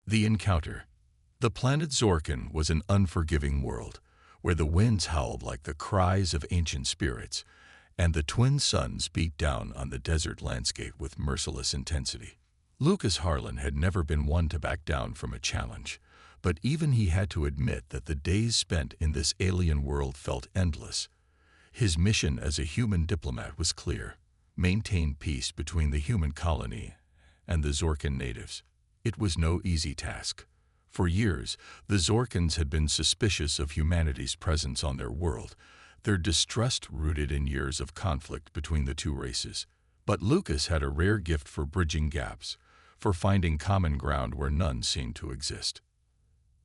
The encounter. The planet Zorkan was an unforgiving world, where the winds howled like the cries of ancient spirits, and the twin suns beat down on the desert landscape with merciless intensity. Lucas Harlan had never been one to back down from a challenge, but even he had to admit that the days spent in this alien world felt endless. His mission as a human diplomat was clear: maintain peace between the human colony and the Zorkan natives. It was no easy task. For years, the Zorkans had been suspicious of humanity's presence on their world, their distrust rooted in years of conflict between the two races. But Lucas had a rare gift for bridging gaps, for finding common ground where none seemed to exist.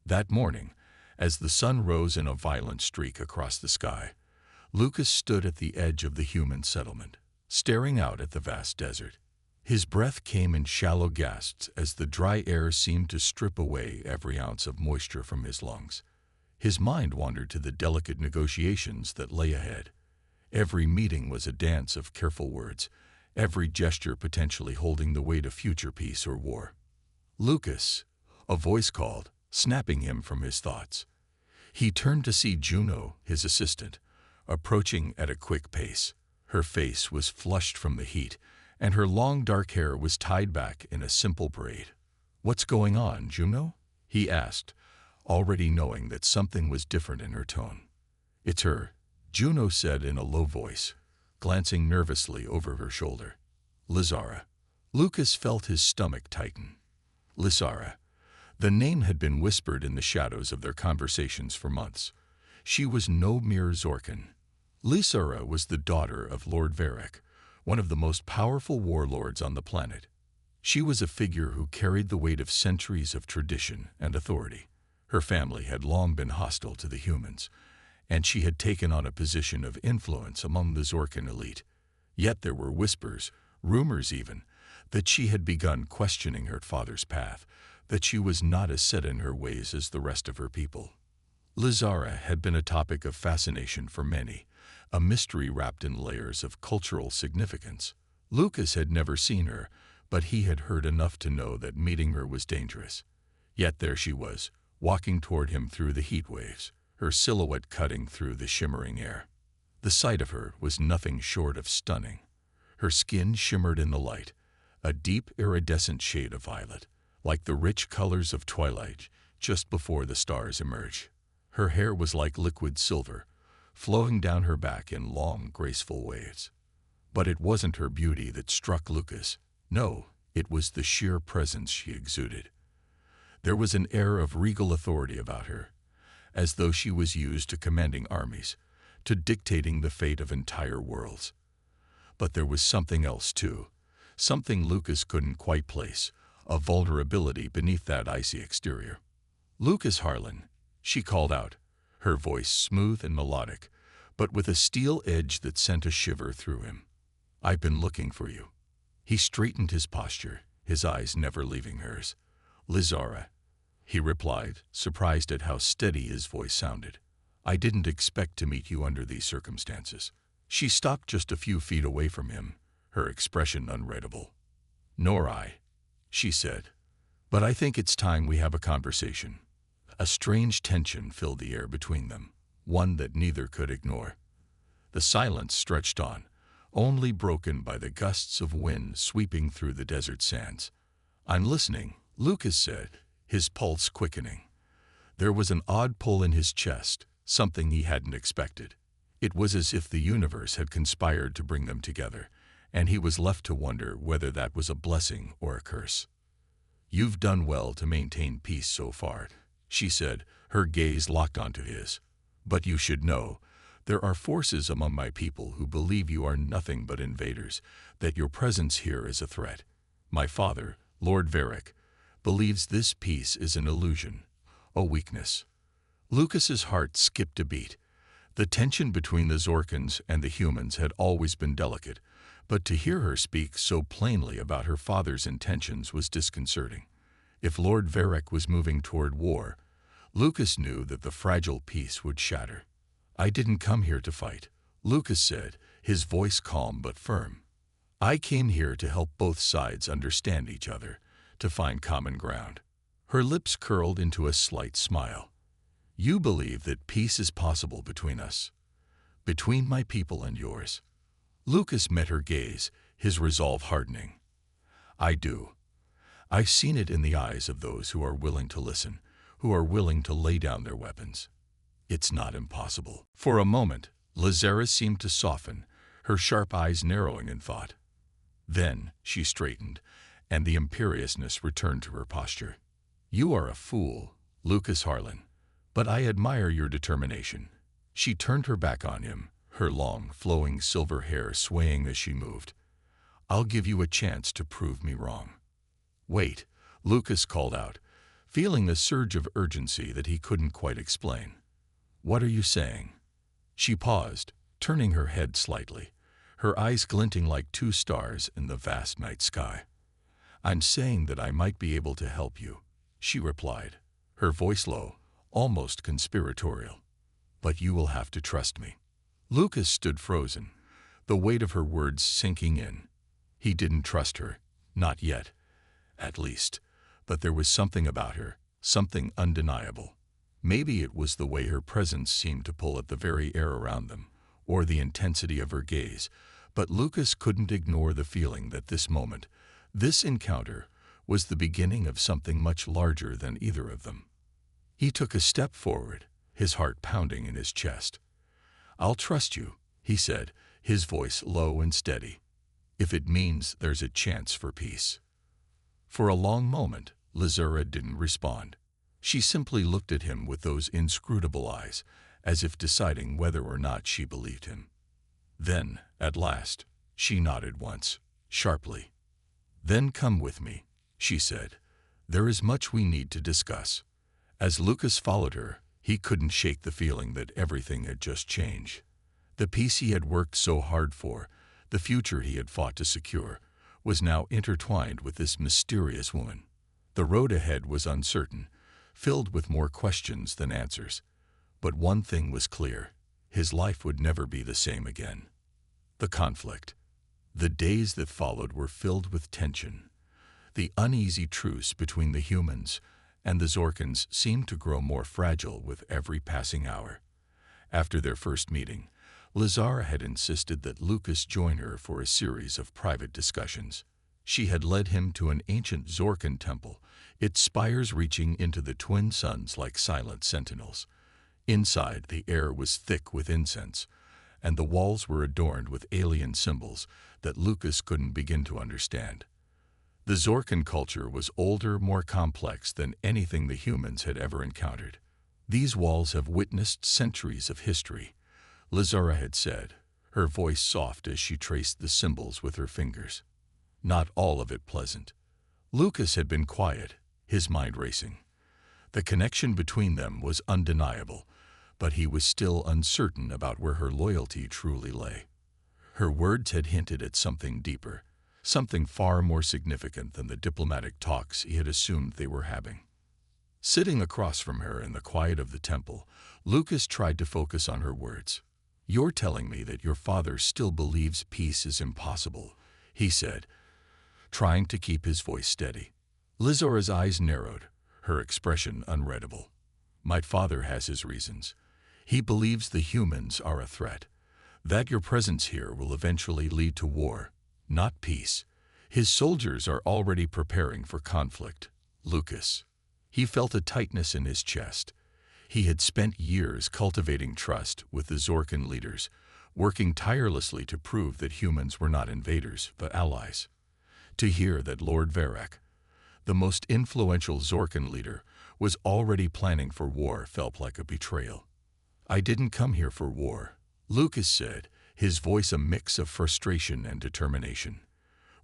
That morning, as the sun rose in a violent streak across the sky, Lucas stood at the edge of the human settlement, staring out at the vast desert. His breath came in shallow gasps as the dry air seemed to strip away every ounce of moisture from his lungs. His mind wandered to the delicate negotiations that lay ahead. Every meeting was a dance of careful words, every gesture potentially holding the weight of future peace or war. "Lucas," a voice called, snapping him from his thoughts. He turned to see Juno, his assistant, approaching at a quick pace. Her face was flushed from the heat, and her long dark hair was tied back in a simple braid. "What's going on, Juno?" he asked, already knowing that something was different in her tone. "It's her," Juno said in a low voice, glancing nervously over her shoulder. "Lizara." Lucas felt his stomach tighten. Lizara. The name had been whispered in the shadows of their conversations for months. She was no mere Zorkan. Lizara was the daughter of Lord Varric, one of the most powerful warlords on the planet. She was a figure who carried the weight of centuries of tradition and authority. Her family had long been hostile to the humans, and she had taken on a position of influence among the Zorkan elite. Yet there were whispers, rumors even, that she had begun questioning her father's path, that she was not as set in her ways as the rest of her people. Lizara had been a topic of fascination for many, a mystery wrapped in layers of cultural significance. Lucas had never seen her, but he had heard enough to know that meeting her was dangerous. Yet there she was, walking toward him through the heat waves, her silhouette cutting through the shimmering air. The sight of her was nothing short of stunning. Her skin shimmered in the light, a deep iridescent shade of violet, like the rich colors of twilight just before the stars emerge. Her hair was like liquid silver, flowing down her back in long, graceful waves. But it wasn't her beauty that struck Lucas. No, it was the sheer presence she exuded. There was an air of regal authority about her, as though she was used to commanding armies, to dictating the fate of entire worlds. But there was something else too, something Lucas couldn't quite place, a vulnerability beneath that icy exterior. "Lucas Harlan," she called out, her voice smooth and melodic, but with a steel edge that sent a shiver through him. "I've been looking for you." He straightened his posture, his eyes never leaving hers. "Lizara," he replied, surprised at how steady his voice sounded. "I didn't expect to meet you under these circumstances." She stopped just a few feet away from him, her expression unreadable. "Nor I," she said. "But I think it's time we have a conversation." A strange tension filled the air between them, one that neither could ignore. The silence stretched on, only broken by the gusts of wind sweeping through the desert sands. "I'm listening," Lucas said, his pulse quickening. There was an odd pull in his chest, something he hadn't expected. It was as if the universe had conspired to bring them together, and he was left to wonder whether that was a blessing or a curse. "You've done well to maintain peace so far," she said, her gaze locked onto his. "But you should know, there are forces among my people who believe you are nothing but invaders, that your presence here is a threat. My father, Lord Varric, believes this peace is an illusion, a weakness." Lucas's heart skipped a beat. The tension between the Zorkans and the humans had always been delicate, but to hear her speak so plainly about her father's intentions was disconcerting. If Lord Varric was moving toward war, Lucas knew that the fragile peace would shatter. "I didn't come here to fight," Lucas said, his voice calm but firm. "I came here to help both sides understand each other, to find common ground." Her lips curled into a slight smile. You believe that peace is possible between us, between my people and yours. Lucas met her gaze, his resolve hardening. I do. I've seen it in the eyes of those who are willing to listen, who are willing to lay down their weapons. It's not impossible. For a moment, Lazara seemed to soften, her sharp eyes narrowing in thought. Then she straightened, and the imperiousness returned to her posture. You are a fool, Lucas Harlan, but I admire your determination. She turned her back on him, her long, flowing silver hair swaying as she moved. I'll give you a chance to prove me wrong. Wait, Lucas called out, feeling a surge of urgency that he couldn't quite explain. What are you saying? She paused, turning her head slightly, her eyes glinting like two stars in the vast night sky. I'm saying that I might be able to help you, she replied, her voice low, almost conspiratorial. But you will have to trust me. Lucas stood frozen, the weight of her words sinking in. He didn't trust her, not yet, at least, but there was something about her, something undeniable. Maybe it was the way her presence seemed to pull at the very air around them, or the intensity of her gaze, but Lucas couldn't ignore the feeling that this moment, this encounter, was the beginning of something much larger than either of them. He took a step forward, his heart pounding in his chest. I'll trust you, he said, his voice low and steady, if it means there's a chance for peace. For a long moment, Lazara didn't respond. She simply looked at him with those inscrutable eyes, as if deciding whether or not she believed him. Then, at last, she nodded once, sharply. Then come with me, she said. There is much we need to discuss. As Lucas followed her, he couldn't shake the feeling that everything had just changed. The peace he had worked so hard for, the future he had fought to secure, was now intertwined with this mysterious woman. The road ahead was uncertain, filled with more questions than answers. But one thing was clear: his life would never be the same again. The conflict. The days that followed were filled with tension. The uneasy truce between the humans and the Zorkans seemed to grow more fragile with every passing hour. After their first meeting, Lazara had insisted that Lucas join her for a series of private discussions. She had led him to an ancient Zorkan temple, its spires reaching into the twin suns like silent sentinels. Inside, the air was thick with incense, and the walls were adorned with alien symbols that Lucas couldn't begin to understand. The Zorkan culture was older, more complex than anything the humans had ever encountered. These walls have witnessed centuries of history, Lazara had said, her voice soft as she traced the symbols with her fingers. Not all of it pleasant. Lucas had been quiet, his mind racing. The connection between them was undeniable, but he was still uncertain about where her loyalty truly lay. Her words had hinted at something deeper, something far more significant than the diplomatic talks he had assumed they were having. Sitting across from her in the quiet of the temple, Lucas tried to focus on her words. You're telling me that your father still believes peace is impossible, he said, trying to keep his voice steady. Lazara's eyes narrowed, her expression unreadable. My father has his reasons. He believes the humans are a threat, that your presence here will eventually lead to war, not peace. His soldiers are already preparing for conflict, Lucas. He felt a tightness in his chest. He had spent years cultivating trust with the Zorkan leaders, working tirelessly to prove that humans were not invaders, but allies. To hear that Lord Varrak, the most influential Zorkan leader, was already planning for war felt like a betrayal. I didn't come here for war, Lucas said, his voice a mix of frustration and determination.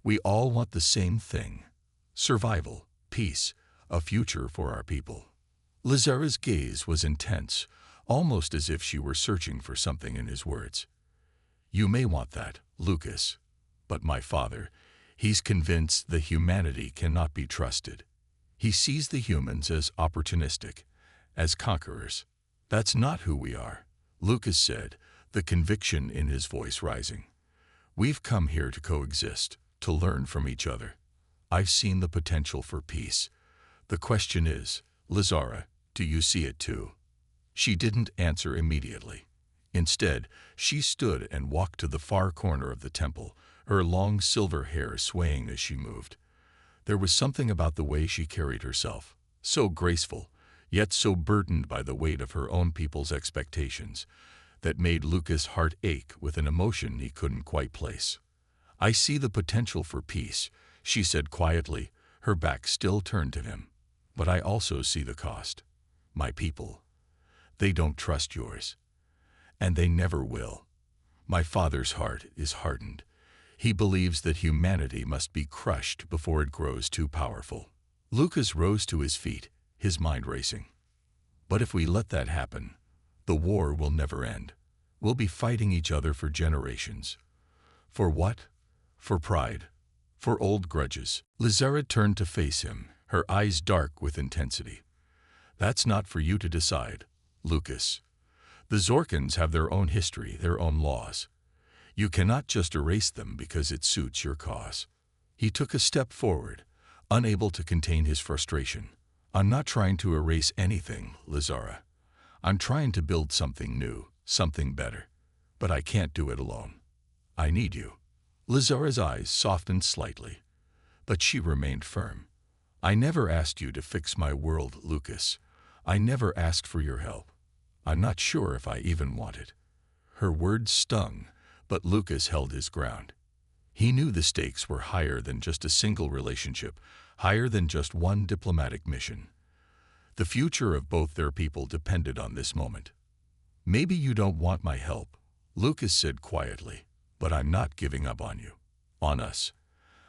We all want the same thing: survival, peace, a future for our people. Lazara's gaze was intense, almost as if she were searching for something in his words. You may want that, Lucas, but my father, he's convinced that humanity cannot be trusted. He sees the humans as opportunistic, as conquerors. That's not who we are, Lucas said, the conviction in his voice rising. We've come here to coexist, to learn from each other. I've seen the potential for peace, The question is, Lizara, do you see it too? She didn't answer immediately. Instead, she stood and walked to the far corner of the temple, her long silver hair swaying as she moved. There was something about the way she carried herself, so graceful, yet so burdened by the weight of her own people's expectations, that made Lucas' heart ache with an emotion he couldn't quite place. I see the potential for peace, she said quietly, her back still turned to him. But I also see the cost. My people. They don't trust yours. And they never will. My father's heart is hardened. He believes that humanity must be crushed before it grows too powerful. Lucas rose to his feet, his mind racing. But if we let that happen, the war will never end. We'll be fighting each other for generations. For what? For pride. For old grudges. Lizara turned to face him, her eyes dark with intensity. That's not for you to decide, Lucas. The Zorkans have their own history, their own laws. You cannot just erase them because it suits your cause. He took a step forward, unable to contain his frustration. I'm not trying to erase anything, Lizara. I'm trying to build something new, something better. But I can't do it alone. I need you. Lizara's eyes softened slightly, but she remained firm. I never asked you to fix my world, Lucas. I never asked for your help. I'm not sure if I even want it. Her words stung, but Lucas held his ground. He knew the stakes were higher than just a single relationship, higher than just one diplomatic mission. The future of both their people depended on this moment. Maybe you don't want my help, Lucas said quietly, but I'm not giving up on you, on us.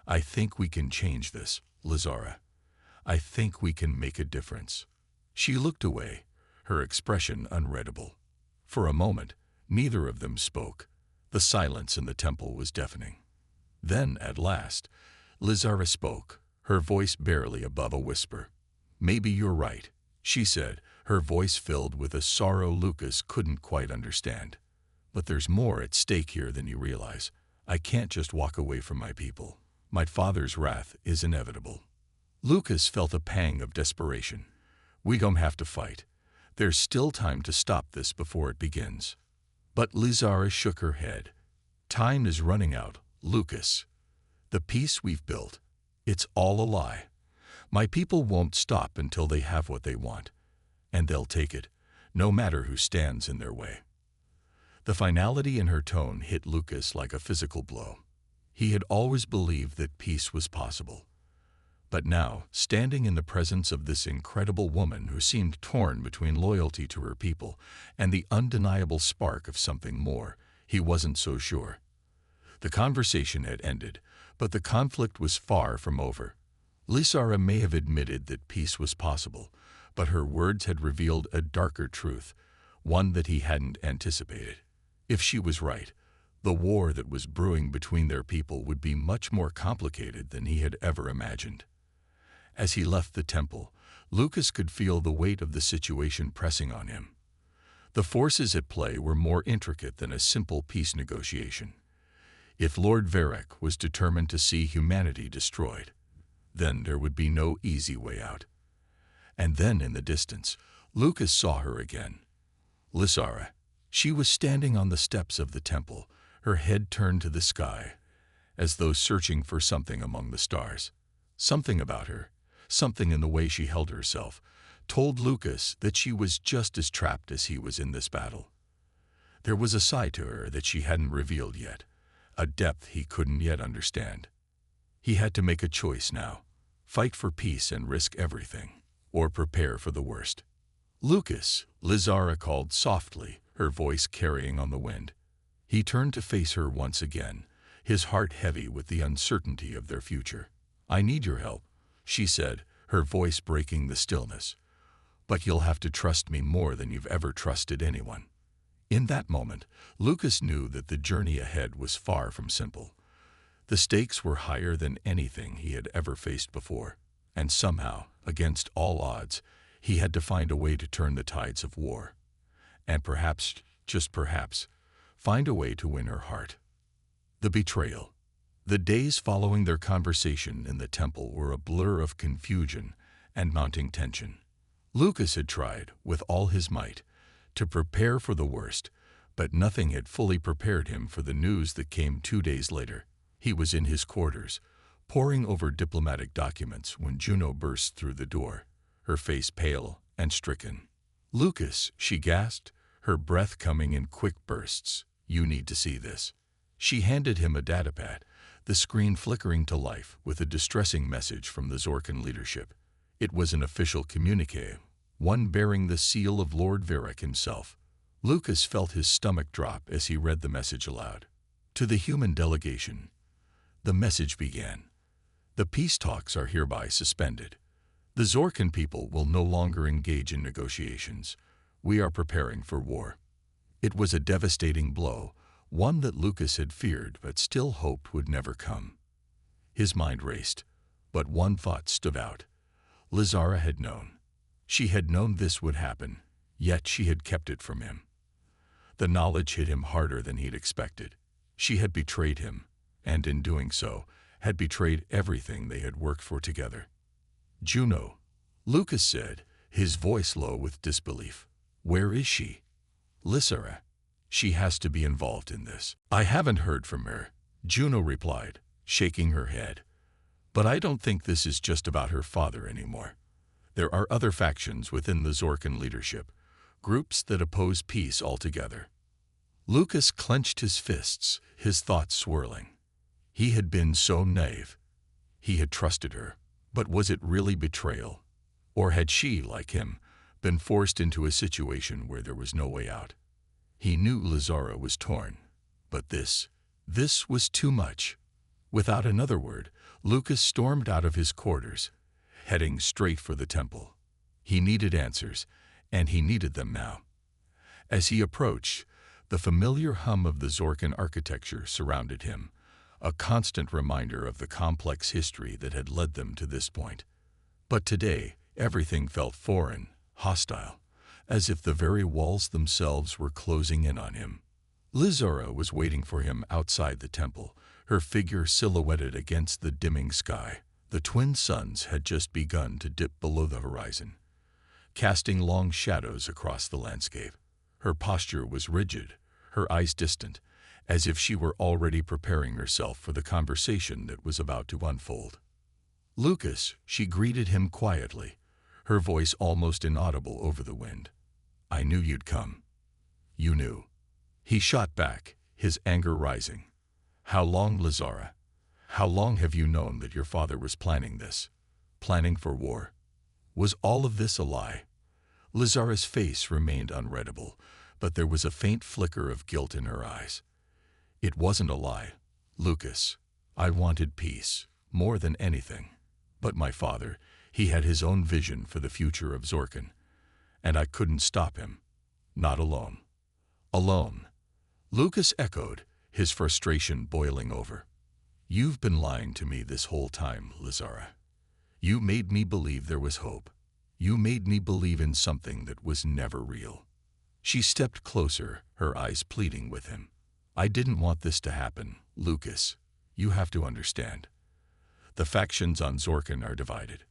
I think we can change this, Lizara. I think we can make a difference. She looked away, her expression unreadable. For a moment, neither of them spoke. The silence in the temple was deafening. Then, at last, Lizara spoke, her voice barely above a whisper. Maybe you're right, she said, her voice filled with a sorrow Lucas couldn't quite understand. But there's more at stake here than you realize. I can't just walk away from my people. My father's wrath is inevitable. Lucas felt a pang of desperation. We don't have to fight. There's still time to stop this before it begins. But Lizara shook her head. Time is running out, Lucas. The peace we've built, it's all a lie. My people won't stop until they have what they want. And they'll take it, no matter who stands in their way. The finality in her tone hit Lucas like a physical blow. He had always believed that peace was possible. But now, standing in the presence of this incredible woman who seemed torn between loyalty to her people and the undeniable spark of something more, he wasn't so sure. The conversation had ended, but the conflict was far from over. Lizara may have admitted that peace was possible, but her words had revealed a darker truth, one that he hadn't anticipated. If she was right, the war that was brewing between their people would be much more complicated than he had ever imagined. As he left the temple, Lucas could feel the weight of the situation pressing on him. The forces at play were more intricate than a simple peace negotiation. If Lord Varric was determined to see humanity destroyed, then there would be no easy way out. And then in the distance, Lucas saw her again. Lizara. She was standing on the steps of the temple, her head turned to the sky, as though searching for something among the stars. Something about her, something in the way she held herself, told Lucas that she was just as trapped as he was in this battle. There was a side to her that she hadn't revealed yet, a depth he couldn't yet understand. He had to make a choice now, fight for peace and risk everything, or prepare for the worst. Lucas, Lizara called softly, her voice carrying on the wind. He turned to face her once again, his heart heavy with the uncertainty of their future. I need your help, she said, her voice breaking the stillness. But you'll have to trust me more than you've ever trusted anyone. In that moment, Lucas knew that the journey ahead was far from simple. The stakes were higher than anything he had ever faced before, and somehow, against all odds, he had to find a way to turn the tides of war. And perhaps, just perhaps, find a way to win her heart. The betrayal. The days following their conversation in the temple were a blur of confusion and mounting tension. Lucas had tried, with all his might, to prepare for the worst, but nothing had fully prepared him for the news that came 2 days later. He was in his quarters, poring over diplomatic documents when Juno burst through the door, her face pale and stricken. "Lucas," she gasped, her breath coming in quick bursts. "You need to see this." She handed him a datapad, the screen flickering to life with a distressing message from the Zorkan leadership. It was an official communique, one bearing the seal of Lord Varric himself. Lucas felt his stomach drop as he read the message aloud. To the human delegation, the message began. The peace talks are hereby suspended. The Zorkan people will no longer engage in negotiations. We are preparing for war. It was a devastating blow, one that Lucas had feared but still hoped would never come. His mind raced, but one thought stood out. Lizara had known. She had known this would happen, yet she had kept it from him. The knowledge hit him harder than he'd expected. She had betrayed him, and in doing so, had betrayed everything they had worked for together. "Juno," Lucas said, his voice low with disbelief. "Where is she?" "Lizara. She has to be involved in this." "I haven't heard from her," Juno replied, shaking her head. "But I don't think this is just about her father anymore. There are other factions within the Zorkan leadership, groups that oppose peace altogether." Lucas clenched his fists, his thoughts swirling. He had been so naive. He had trusted her, but was it really betrayal? Or had she, like him, been forced into a situation where there was no way out? He knew Lizara was torn, but this was too much. Without another word, Lucas stormed out of his quarters, heading straight for the temple. He needed answers, and he needed them now. As he approached, the familiar hum of the Zorkan architecture surrounded him, a constant reminder of the complex history that had led them to this point. But today, everything felt foreign, hostile, as if the very walls themselves were closing in on him. Lizara was waiting for him outside the temple, her figure silhouetted against the dimming sky. The twin suns had just begun to dip below the horizon, casting long shadows across the landscape. Her posture was rigid, her eyes distant, as if she were already preparing herself for the conversation that was about to unfold. "Lucas," she greeted him quietly, her voice almost inaudible over the wind. "I knew you'd come." "You knew." He shot back, his anger rising. "How long, Lizara? How long have you known that your father was planning this? Planning for war? Was all of this a lie?" Lizara's face remained unreadable, but there was a faint flicker of guilt in her eyes. "It wasn't a lie, Lucas. I wanted peace, more than anything. But my father, he had his own vision for the future of Zorkan, and I couldn't stop him. Not alone." "Alone?" Lucas echoed, his frustration boiling over. "You've been lying to me this whole time, Lizara. You made me believe there was hope. You made me believe in something that was never real." She stepped closer, her eyes pleading with him. "I didn't want this to happen, Lucas. You have to understand. The factions on Zorkan are divided.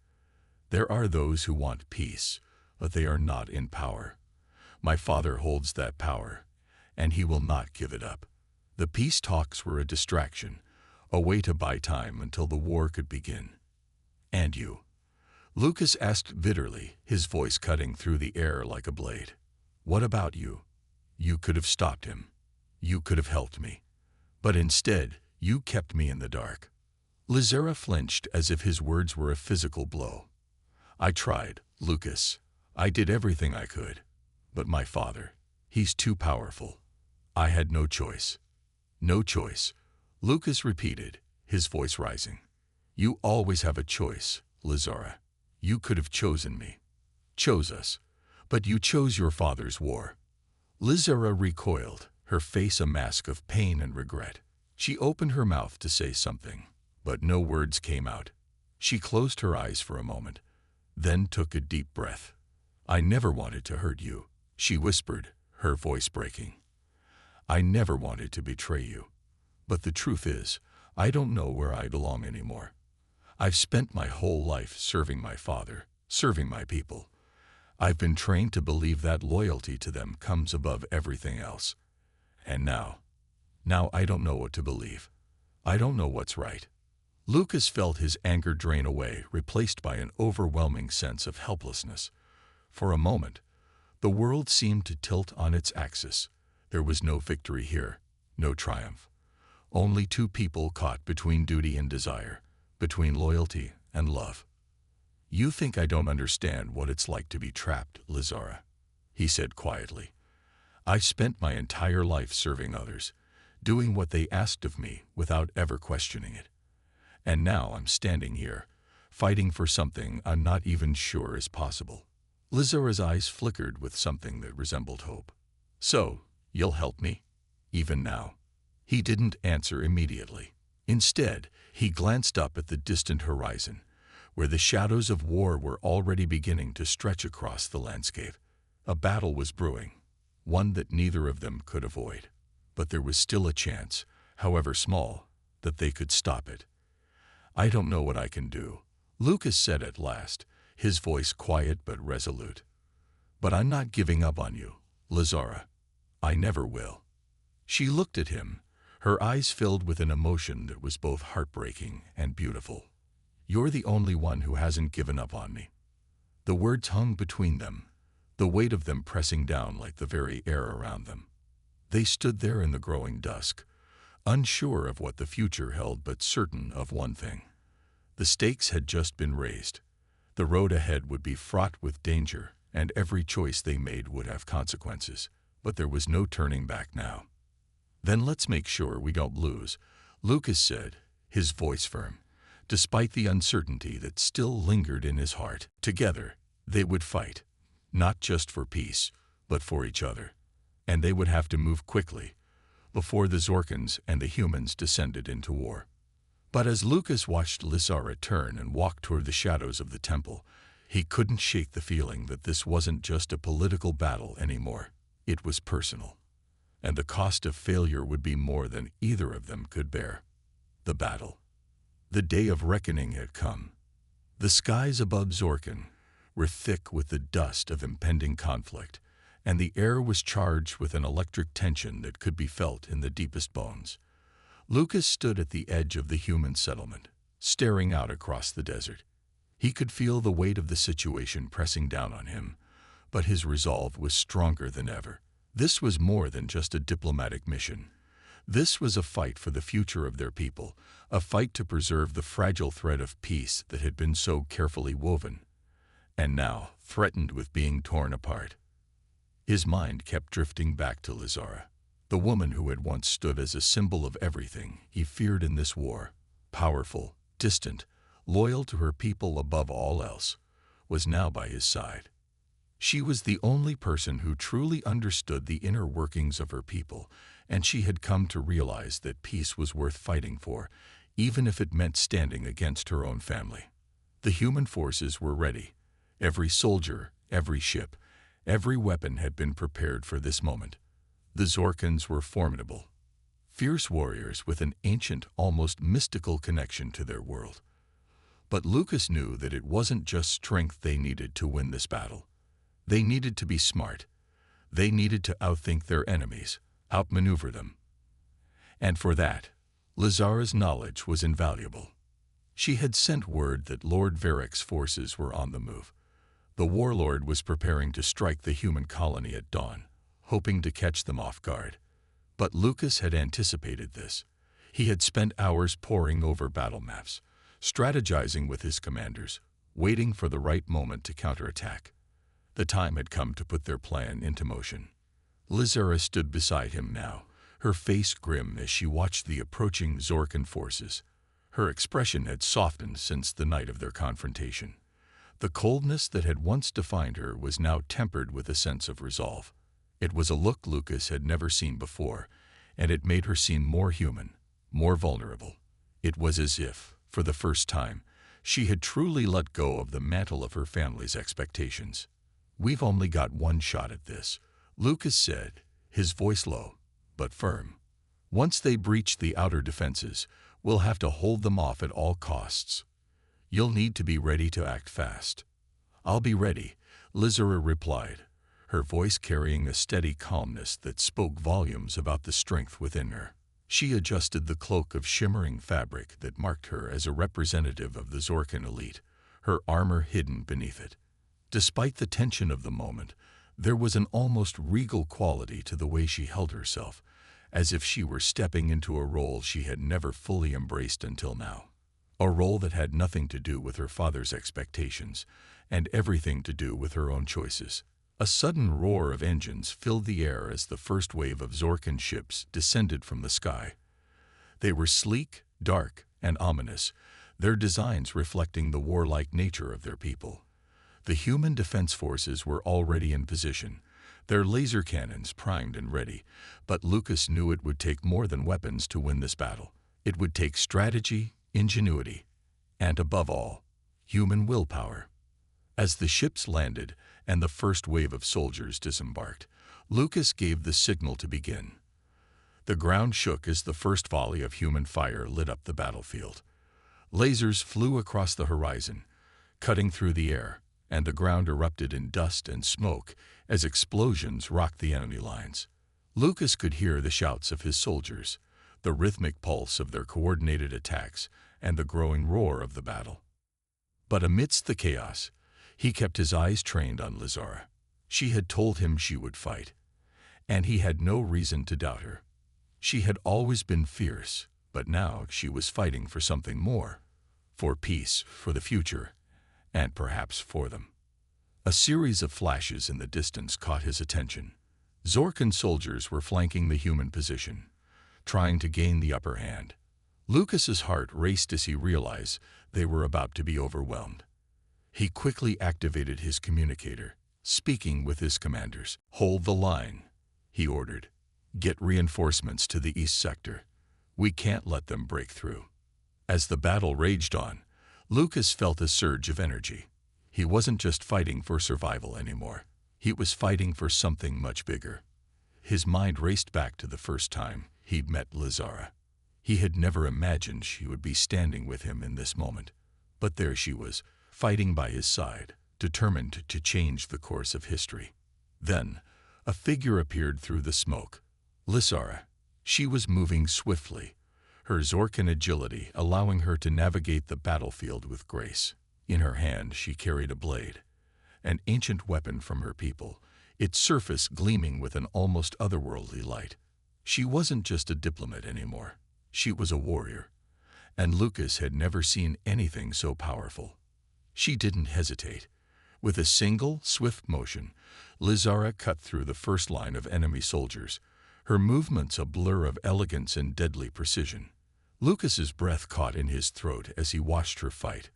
There are those who want peace, but they are not in power. My father holds that power, and he will not give it up. The peace talks were a distraction, a way to buy time until the war could begin. And you?" Lucas asked bitterly, his voice cutting through the air like a blade. "What about you? You could have stopped him. You could have helped me. But instead, you kept me in the dark." Lizara flinched as if his words were a physical blow. "I tried, Lucas. I did everything I could. But my father, he's too powerful. I had no choice." "No choice," Lucas repeated, his voice rising. "You always have a choice, Lizara. You could have chosen me. Chose us. But you chose your father's war." Lizara recoiled, her face a mask of pain and regret. She opened her mouth to say something, but no words came out. She closed her eyes for a moment, then took a deep breath. "I never wanted to hurt you," she whispered, her voice breaking. "I never wanted to betray you. But the truth is, I don't know where I belong anymore. I've spent my whole life serving my father, serving my people. I've been trained to believe that loyalty to them comes above everything else. And now I don't know what to believe. I don't know what's right." Lucas felt his anger drain away, replaced by an overwhelming sense of helplessness. For a moment, the world seemed to tilt on its axis. There was no victory here, no triumph. Only two people caught between duty and desire, between loyalty and love. "You think I don't understand what it's like to be trapped, Lizara," he said quietly. "I spent my entire life serving others, doing what they asked of me without ever questioning it. And now I'm standing here, fighting for something I'm not even sure is possible." Lizara's eyes flickered with something that resembled hope. "So, you'll help me? Even now?" He didn't answer immediately. Instead, he glanced up at the distant horizon, where the shadows of war were already beginning to stretch across the landscape. A battle was brewing, one that neither of them could avoid. But there was still a chance, however small, that they could stop it. "I don't know what I can do," Lucas said at last, his voice quiet but resolute. "But I'm not giving up on you, Lizara. I never will." She looked at him, her eyes filled with an emotion that was both heartbreaking and beautiful. "You're the only one who hasn't given up on me." The words hung between them, the weight of them pressing down like the very air around them. They stood there in the growing dusk, unsure of what the future held but certain of one thing. The stakes had just been raised. The road ahead would be fraught with danger, and every choice they made would have consequences. But there was no turning back now. "Then let's make sure we don't lose," Lucas said, his voice firm, despite the uncertainty that still lingered in his heart. Together, they would fight, not just for peace, but for each other. And they would have to move quickly, before the Zorkans and the humans descended into war. But as Lucas watched Lizara turn and walk toward the shadows of the temple, he couldn't shake the feeling that this wasn't just a political battle anymore. It was personal. And the cost of failure would be more than either of them could bear. The battle. The day of reckoning had come. The skies above Zorkan were thick with the dust of impending conflict, and the air was charged with an electric tension that could be felt in the deepest bones. Lucas stood at the edge of the human settlement, staring out across the desert. He could feel the weight of the situation pressing down on him, but his resolve was stronger than ever. This was more than just a diplomatic mission. This was a fight for the future of their people, a fight to preserve the fragile thread of peace that had been so carefully woven, and now threatened with being torn apart. His mind kept drifting back to Lizara, the woman who had once stood as a symbol of everything he feared in this war. Powerful, distant, loyal to her people above all else, was now by his side. She was the only person who truly understood the inner workings of her people, and she had come to realize that peace was worth fighting for, even if it meant standing against her own family. The human forces were ready. Every soldier, every ship, every weapon had been prepared for this moment. The Zorkans were formidable, fierce warriors with an ancient, almost mystical connection to their world. But Lucas knew that it wasn't just strength they needed to win this battle. They needed to be smart. They needed to outthink their enemies, outmaneuver them. And for that, Lizara's knowledge was invaluable. She had sent word that Lord Varric's forces were on the move. The warlord was preparing to strike the human colony at dawn, hoping to catch them off guard. But Lucas had anticipated this. He had spent hours poring over battle maps, strategizing with his commanders, waiting for the right moment to counterattack. The time had come to put their plan into motion. Lizara stood beside him now, her face grim as she watched the approaching Zorkan forces. Her expression had softened since the night of their confrontation. The coldness that had once defined her was now tempered with a sense of resolve. It was a look Lucas had never seen before, and it made her seem more human, more vulnerable. It was as if, for the first time, she had truly let go of the mantle of her family's expectations. "We've only got one shot at this," Lucas said, his voice low, but firm. "Once they breach the outer defenses, we'll have to hold them off at all costs. You'll need to be ready to act fast." "I'll be ready," Lizara replied, her voice carrying a steady calmness that spoke volumes about the strength within her. She adjusted the cloak of shimmering fabric that marked her as a representative of the Zorkan elite, her armor hidden beneath it. Despite the tension of the moment, there was an almost regal quality to the way she held herself, as if she were stepping into a role she had never fully embraced until now. A role that had nothing to do with her father's expectations, and everything to do with her own choices. A sudden roar of engines filled the air as the first wave of Zorkan ships descended from the sky. They were sleek, dark, and ominous, their designs reflecting the warlike nature of their people. The human defense forces were already in position, their laser cannons primed and ready, but Lucas knew it would take more than weapons to win this battle. It would take strategy, ingenuity, and above all, human willpower. As the ships landed and the first wave of soldiers disembarked, Lucas gave the signal to begin. The ground shook as the first volley of human fire lit up the battlefield. Lasers flew across the horizon, cutting through the air, and the ground erupted in dust and smoke as explosions rocked the enemy lines. Lucas could hear the shouts of his soldiers, the rhythmic pulse of their coordinated attacks, and the growing roar of the battle. But amidst the chaos, he kept his eyes trained on Lizara. She had told him she would fight, and he had no reason to doubt her. She had always been fierce, but now she was fighting for something more, for peace, for the future, and perhaps for them. A series of flashes in the distance caught his attention. Zorkan soldiers were flanking the human position, trying to gain the upper hand. Lucas's heart raced as he realized they were about to be overwhelmed. He quickly activated his communicator, speaking with his commanders. "Hold the line," he ordered. "Get reinforcements to the east sector. We can't let them break through." As the battle raged on, Lucas felt a surge of energy. He wasn't just fighting for survival anymore. He was fighting for something much bigger. His mind raced back to the first time he'd met Lizara. He had never imagined she would be standing with him in this moment. But there she was, fighting by his side, determined to change the course of history. Then, a figure appeared through the smoke. Lizara. She was moving swiftly, her Zorkan agility allowing her to navigate the battlefield with grace. In her hand she carried a blade, an ancient weapon from her people, its surface gleaming with an almost otherworldly light. She wasn't just a diplomat anymore. She was a warrior, and Lucas had never seen anything so powerful. She didn't hesitate. With a single, swift motion, Lizara cut through the first line of enemy soldiers, her movements a blur of elegance and deadly precision. Lucas's breath caught in his throat as he watched her fight,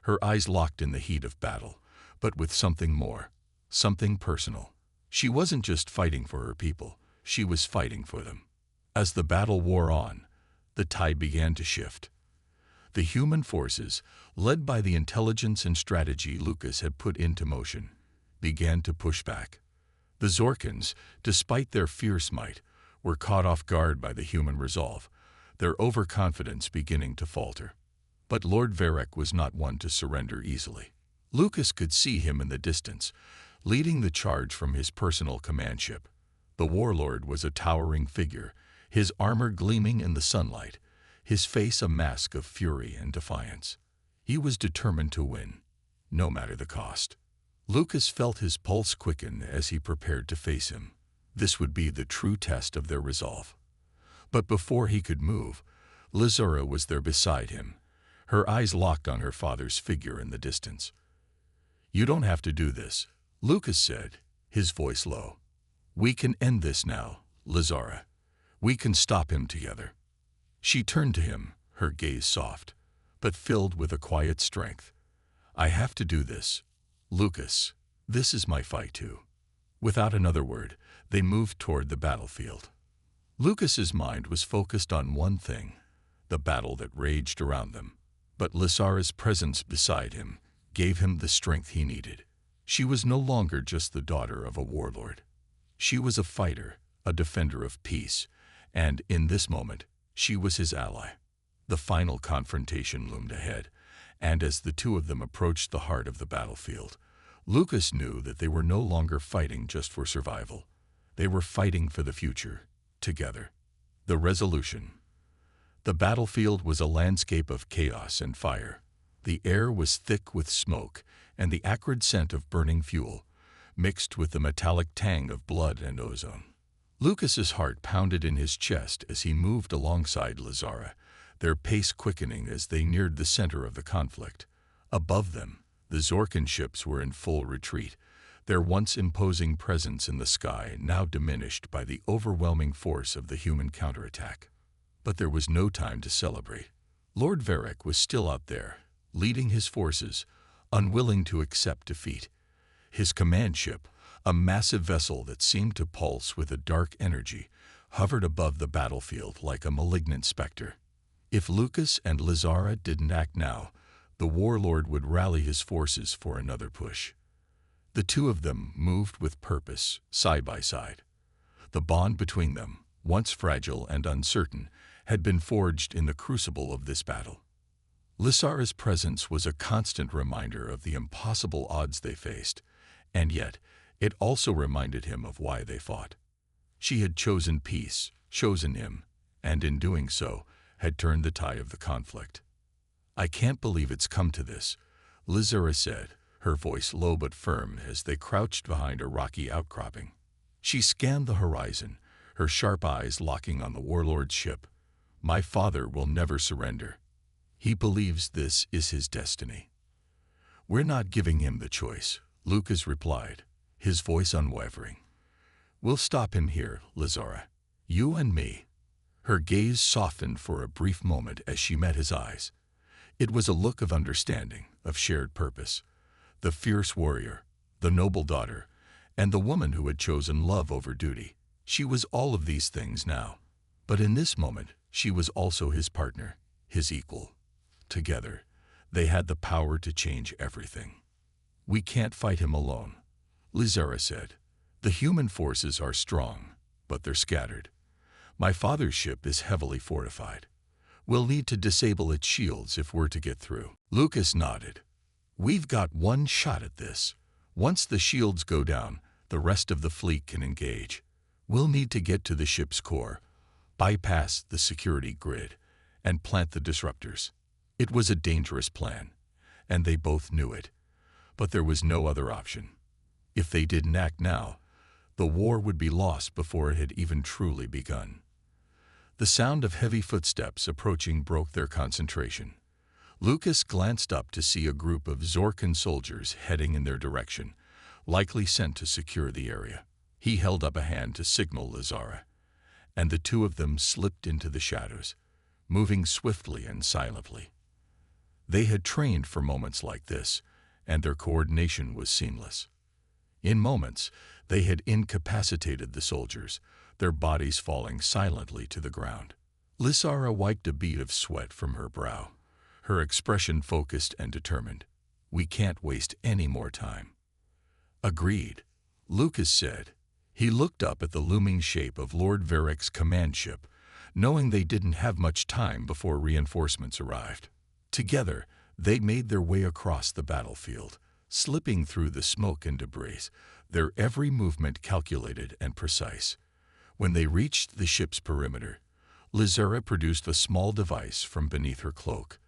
her eyes locked in the heat of battle, but with something more, something personal. She wasn't just fighting for her people, she was fighting for them. As the battle wore on, the tide began to shift. The human forces, led by the intelligence and strategy Lucas had put into motion, began to push back. The Zorkans, despite their fierce might, were caught off guard by the human resolve, their overconfidence beginning to falter. But Lord Varric was not one to surrender easily. Lucas could see him in the distance, leading the charge from his personal command ship. The warlord was a towering figure, his armor gleaming in the sunlight, his face a mask of fury and defiance. He was determined to win, no matter the cost. Lucas felt his pulse quicken as he prepared to face him. This would be the true test of their resolve. But before he could move, Lizara was there beside him, her eyes locked on her father's figure in the distance. "You don't have to do this," Lucas said, his voice low. "We can end this now, Lizara. We can stop him together." She turned to him, her gaze soft, but filled with a quiet strength. "I have to do this, Lucas. This is my fight too." Without another word, they moved toward the battlefield. Lucas's mind was focused on one thing, the battle that raged around them. But Lizara's presence beside him gave him the strength he needed. She was no longer just the daughter of a warlord. She was a fighter, a defender of peace, and in this moment, she was his ally. The final confrontation loomed ahead, and as the two of them approached the heart of the battlefield, Lucas knew that they were no longer fighting just for survival. They were fighting for the future, together. The resolution. The battlefield was a landscape of chaos and fire. The air was thick with smoke and the acrid scent of burning fuel, mixed with the metallic tang of blood and ozone. Lucas's heart pounded in his chest as he moved alongside Lazara, their pace quickening as they neared the center of the conflict. Above them, the Zorkan ships were in full retreat, their once imposing presence in the sky now diminished by the overwhelming force of the human counterattack. But there was no time to celebrate. Lord Varric was still out there, leading his forces, unwilling to accept defeat. His command ship, a massive vessel that seemed to pulse with a dark energy, hovered above the battlefield like a malignant specter. If Lucas and Lazara didn't act now, the warlord would rally his forces for another push. The two of them moved with purpose, side by side. The bond between them, once fragile and uncertain, had been forged in the crucible of this battle. Lazara's presence was a constant reminder of the impossible odds they faced, and yet it also reminded him of why they fought. She had chosen peace, chosen him, and in doing so, had turned the tide of the conflict. "I can't believe it's come to this," Lazara said, her voice low but firm as they crouched behind a rocky outcropping. She scanned the horizon, her sharp eyes locking on the warlord's ship. "My father will never surrender. He believes this is his destiny." "We're not giving him the choice," Lucas replied, his voice unwavering. "We'll stop him here, Lazara. You and me." Her gaze softened for a brief moment as she met his eyes. It was a look of understanding, of shared purpose. The fierce warrior, the noble daughter, and the woman who had chosen love over duty. She was all of these things now. But in this moment, she was also his partner, his equal. Together, they had the power to change everything. "We can't fight him alone," Lazara said. "The human forces are strong, but they're scattered. My father's ship is heavily fortified. We'll need to disable its shields if we're to get through." Lucas nodded. "We've got one shot at this. Once the shields go down, the rest of the fleet can engage. We'll need to get to the ship's core, bypass the security grid, and plant the disruptors." It was a dangerous plan, and they both knew it. But there was no other option. If they didn't act now, the war would be lost before it had even truly begun. The sound of heavy footsteps approaching broke their concentration. Lucas glanced up to see a group of Zorkan soldiers heading in their direction, likely sent to secure the area. He held up a hand to signal Lazara, and the two of them slipped into the shadows, moving swiftly and silently. They had trained for moments like this, and their coordination was seamless. In moments, they had incapacitated the soldiers, their bodies falling silently to the ground. Lazara wiped a bead of sweat from her brow, her expression focused and determined. "We can't waste any more time." "Agreed," Lucas said. He looked up at the looming shape of Lord Varric's command ship, knowing they didn't have much time before reinforcements arrived. Together, they made their way across the battlefield, slipping through the smoke and debris, their every movement calculated and precise. When they reached the ship's perimeter, Lazara produced a small device from beneath her cloak.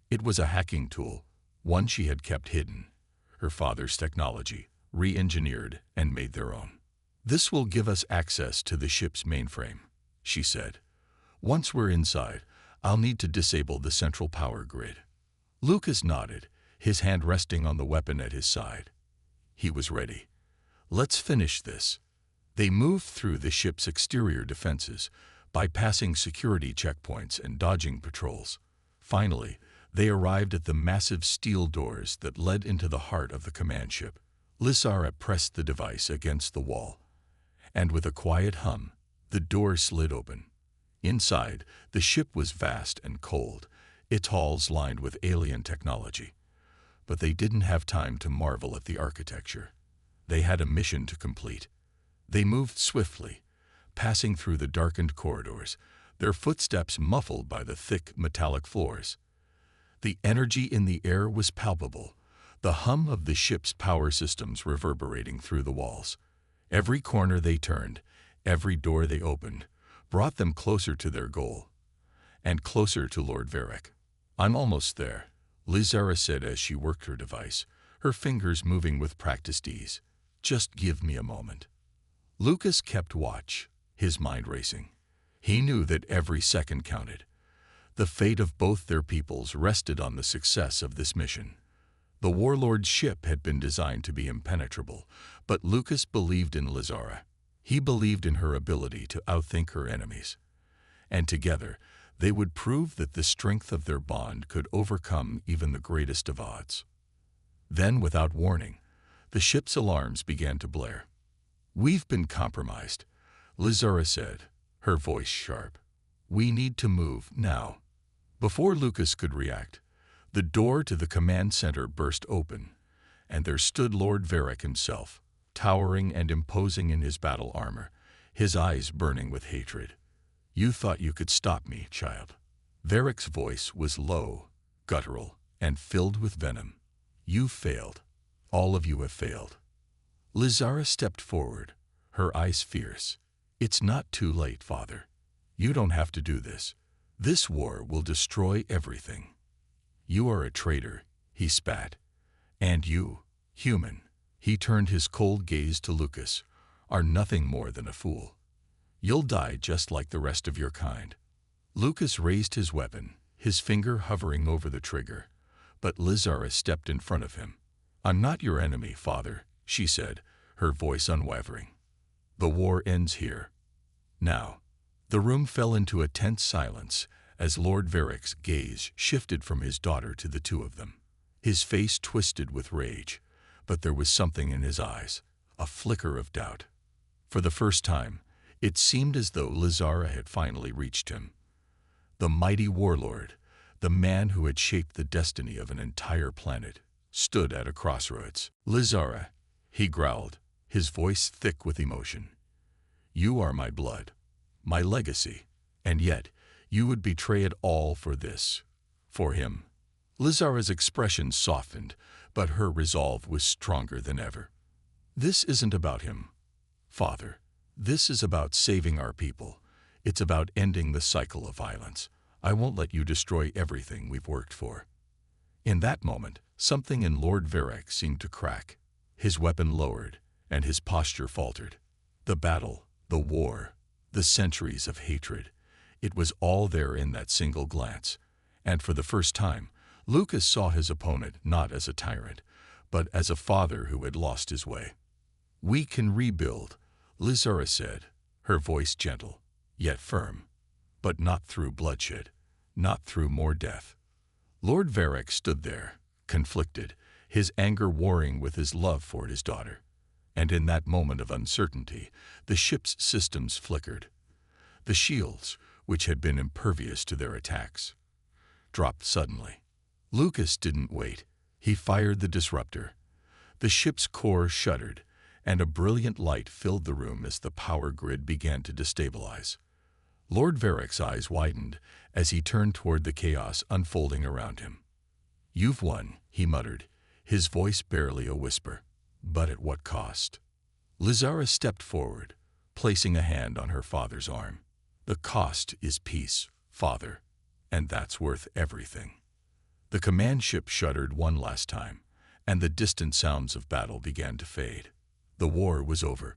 It was a hacking tool, one she had kept hidden, her father's technology, re-engineered and made their own. "This will give us access to the ship's mainframe," she said. "Once we're inside, I'll need to disable the central power grid." Lucas nodded, his hand resting on the weapon at his side. He was ready. "Let's finish this." They moved through the ship's exterior defenses, bypassing security checkpoints and dodging patrols. Finally, they arrived at the massive steel doors that led into the heart of the command ship. Lazara pressed the device against the wall, and with a quiet hum, the door slid open. Inside, the ship was vast and cold, its halls lined with alien technology. But they didn't have time to marvel at the architecture. They had a mission to complete. They moved swiftly, passing through the darkened corridors, their footsteps muffled by the thick metallic floors. The energy in the air was palpable, the hum of the ship's power systems reverberating through the walls. Every corner they turned, every door they opened, brought them closer to their goal, and closer to Lord Varric. "I'm almost there," Lizara said as she worked her device, her fingers moving with practiced ease. "Just give me a moment." Lucas kept watch, his mind racing. He knew that every second counted. The fate of both their peoples rested on the success of this mission. The warlord's ship had been designed to be impenetrable, but Lucas believed in Lizara. He believed in her ability to outthink her enemies. And together, they would prove that the strength of their bond could overcome even the greatest of odds. Then, without warning, the ship's alarms began to blare. "We've been compromised," Lizara said, her voice sharp. "We need to move now." Before Lucas could react, the door to the command center burst open, and there stood Lord Varric himself, towering and imposing in his battle armor, his eyes burning with hatred. "You thought you could stop me, child." Varric's voice was low, guttural, and filled with venom. "You failed. All of you have failed." Lizara stepped forward, her eyes fierce. "It's not too late, Father. You don't have to do this. This war will destroy everything." "You are a traitor," he spat. "And you, human," he turned his cold gaze to Lucas, "are nothing more than a fool. You'll die just like the rest of your kind." Lucas raised his weapon, his finger hovering over the trigger, but Lizara stepped in front of him. "I'm not your enemy, Father," she said, her voice unwavering. "The war ends here. Now." The room fell into a tense silence as Lord Varric's gaze shifted from his daughter to the two of them. His face twisted with rage, but there was something in his eyes, a flicker of doubt. For the first time, it seemed as though Lizara had finally reached him. The mighty warlord, the man who had shaped the destiny of an entire planet, stood at a crossroads. "Lizara," he growled, his voice thick with emotion. "You are my blood, my legacy, and yet you would betray it all for this, for him." Lizara's expression softened, but her resolve was stronger than ever. "This isn't about him, Father. This is about saving our people. It's about ending the cycle of violence. I won't let you destroy everything we've worked for." In that moment, something in Lord Varric seemed to crack. His weapon lowered, and his posture faltered. The battle, the war, the centuries of hatred, it was all there in that single glance. And for the first time, Lucas saw his opponent not as a tyrant, but as a father who had lost his way. "We can rebuild," Lizara said, her voice gentle, yet firm. "But not through bloodshed, not through more death." Lord Varric stood there, conflicted, his anger warring with his love for his daughter. And in that moment of uncertainty, the ship's systems flickered. The shields, which had been impervious to their attacks, dropped suddenly. Lucas didn't wait. He fired the disruptor. The ship's core shuddered, and a brilliant light filled the room as the power grid began to destabilize. Lord Varric's eyes widened as he turned toward the chaos unfolding around him. "You've won," he muttered, his voice barely a whisper. "But at what cost?" Lizara stepped forward, placing a hand on her father's arm. "The cost is peace, Father, and that's worth everything." The command ship shuddered one last time, and the distant sounds of battle began to fade. The war was over.